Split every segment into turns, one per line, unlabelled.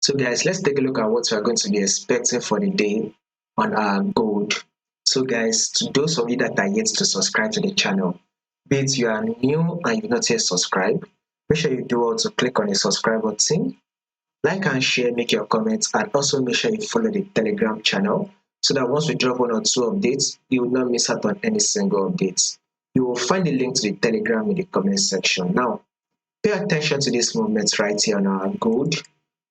So guys, let's take a look at what we are going to be expecting for the day on our gold. So guys, to those of you that are yet to subscribe to the channel, be it you are new and you've not yet subscribed, make sure you do also click on the subscribe button, like and share, make your comments, and also make sure you follow the Telegram channel so that once we drop one or two updates, you will not miss out on any single updates. You will find the link to the Telegram in the comment section. Now, pay attention to this movement right here on our gold.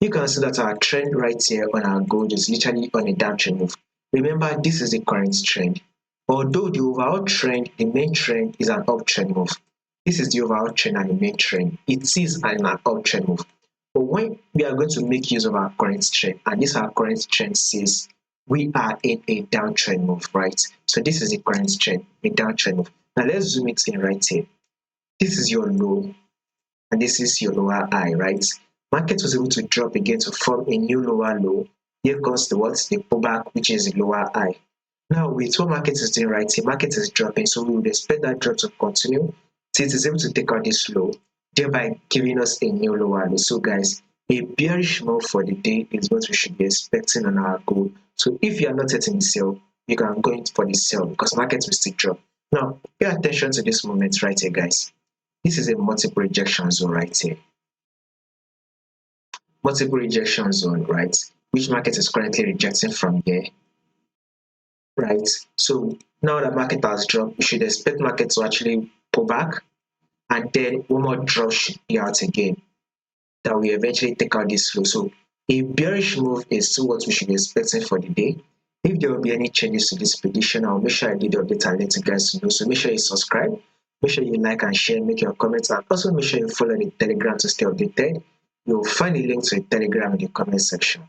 You can see that our trend right here on our gold is literally on a downtrend move. Remember, this is the current trend. Although the overall trend, the main trend is an uptrend move. This is the overall trend and the main trend. It is an uptrend move. But when we are going to make use of our current trend, and this our current trend says we are in a downtrend move, right? So this is the current trend, a downtrend move. Now let's zoom it in right here. This is your low, and this is your lower high, right? Market was able to drop again to form a new lower low. Here comes the what? The pullback, which is the lower high. Now, with what market is doing right here, market is dropping, so we would expect that drop to continue till it is able to take out this low, thereby giving us a new lower low. So, guys, a bearish move for the day is what we should be expecting on our goal. So, if you are not yet in the sell, you can go in for the sell because market will still drop. Now, pay attention to this moment right here, guys. This is a multiple rejection zone right here. Multiple rejection zone, right? Which market is currently rejecting from here, right? So now that market has dropped, we should expect market to actually pull back, and then one more drop should be out again that we eventually take out this low. So a bearish move is still what we should be expecting for the day. If there will be any changes to this prediction, I'll make sure I do the update and let you guys know. So make sure you subscribe, make sure you like and share, make your comments, and also make sure you follow the Telegram to stay updated. You'll find the link to the Telegram in the comment section.